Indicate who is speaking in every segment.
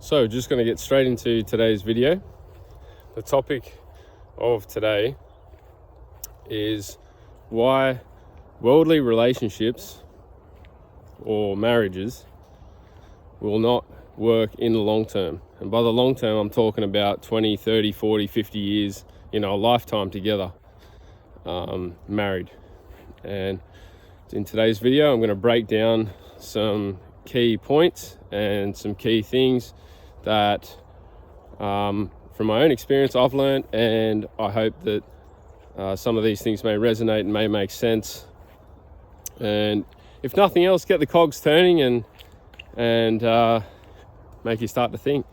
Speaker 1: So just going to get straight into today's video. The topic of today is why worldly relationships or marriages will not work in the long term. And by the long term, I'm talking about 20, 30, 40, 50 years, a lifetime together, married. And in today's video, I'm going to break down some key points and some key things that from my own experience I've learned, and I hope that some of these things may resonate and may make sense, and if nothing else, get the cogs turning and make you start to think.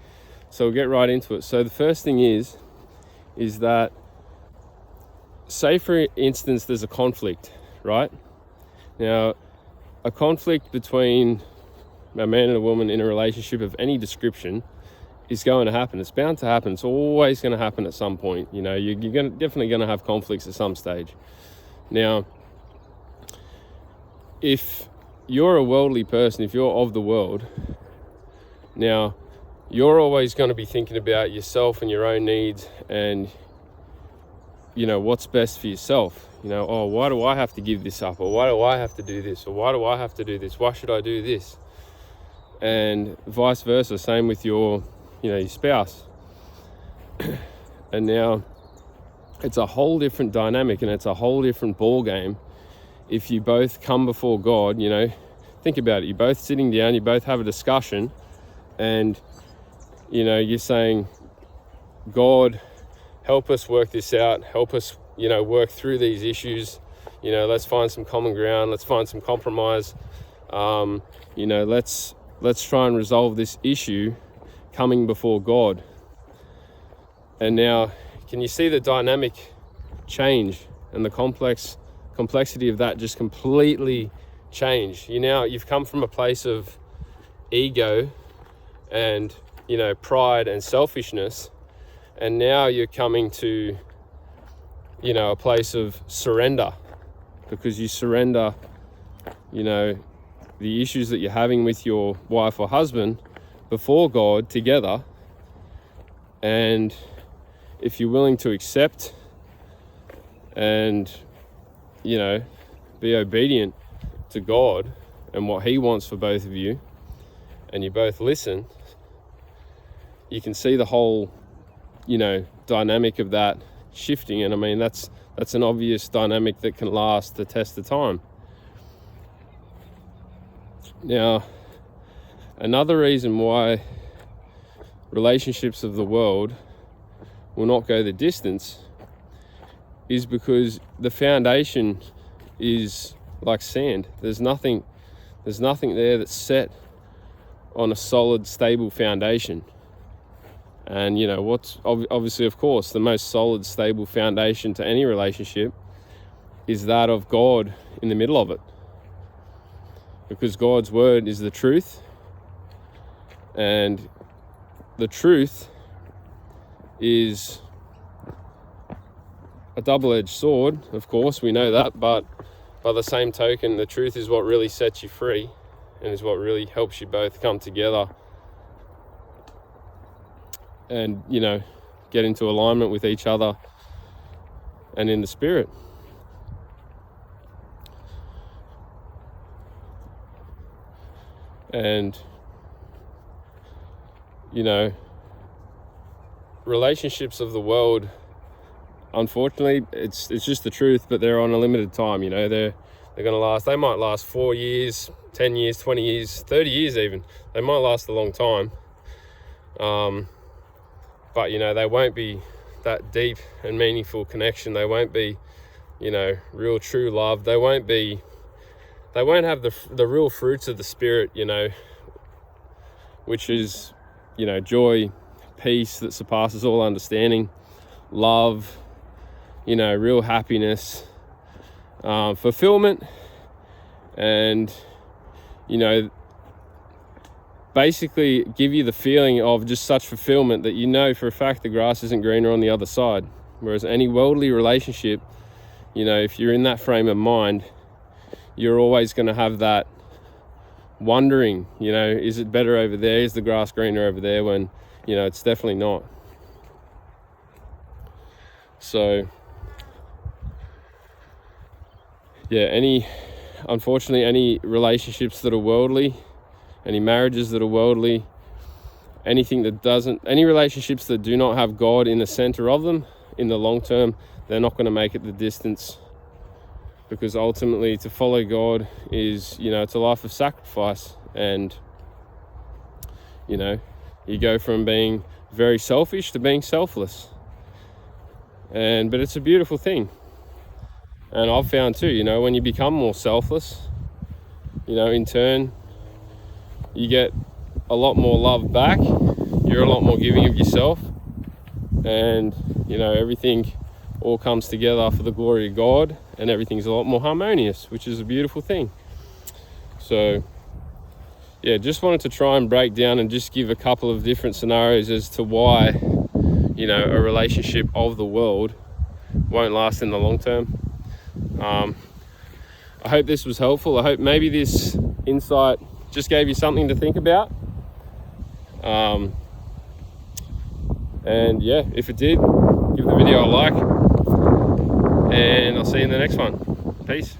Speaker 1: So we'll get right into it. So the first thing is that, say for instance there's a conflict, right? Now, a conflict between a man and a woman in a relationship of any description is going to happen. It's bound to happen. It's always going to happen at some point. You're definitely going to have conflicts at some stage. Now, if you're a worldly person, if you're of the world, now you're always going to be thinking about yourself and your own needs and what's best for yourself. Why do I have to give this up? Or why do I have to do this? Or why do I have to do this? Why should I do this? And vice versa, same with your spouse. And now it's a whole different dynamic, and it's a whole different ball game if you both come before God. Think about it. You're both sitting down, you both have a discussion, and you're saying, God, help us work this out. Help us, work through these issues. Let's find some common ground. Let's find some compromise. Let's try and resolve this issue coming before God. And now, can you see the dynamic change and the complexity of that just completely change? You've come from a place of ego and, pride and selfishness, and now you're coming to, a place of surrender, because you surrender, the issues that you're having with your wife or husband before God together. And if you're willing to accept and, be obedient to God and what He wants for both of you, and you both listen, you can see the whole, dynamic of that shifting. And I mean, that's an obvious dynamic that can last the test of time. Now, another reason why relationships of the world will not go the distance is because the foundation is like sand. There's nothing there that's set on a solid, stable foundation. And what's obviously, of course, the most solid, stable foundation to any relationship is that of God in the middle of it. Because God's word is the truth, and the truth is a double-edged sword, of course, we know that, but by the same token, the truth is what really sets you free and is what really helps you both come together and, get into alignment with each other and in the spirit. And, relationships of the world, unfortunately, it's just the truth, but they're on a limited time. They're going to last. They might last 4 years, 10 years, 20 years, 30 years even. They might last a long time. But, they won't be that deep and meaningful connection. They won't be, real true love. They won't have the real fruits of the Spirit, which is, joy, peace that surpasses all understanding, love, real happiness, fulfillment, and, basically give you the feeling of just such fulfillment that for a fact the grass isn't greener on the other side. Whereas any worldly relationship, if you're in that frame of mind, you're always going to have that wondering, you know, is it better over there? Is the grass greener over there? When, you know, it's definitely not. So yeah, unfortunately, any relationships that are worldly, any marriages that are worldly, any relationships that do not have God in the center of them, in the long term, they're not going to make it the distance. Because ultimately, to follow God is, you know, it's a life of sacrifice. And, you know, you go from being very selfish to being selfless. But it's a beautiful thing. And I've found too, you know, when you become more selfless, you know, in turn, you get a lot more love back. You're a lot more giving of yourself. And, you know, everything all comes together for the glory of God, and everything's a lot more harmonious, which is a beautiful thing. So yeah, just wanted to try and break down and just give a couple of different scenarios as to why, you know, a relationship of the world won't last in the long term. I hope this was helpful. I hope maybe this insight just gave you something to think about. And yeah, if it did, give the video a like, and I'll see you in the next one. Peace.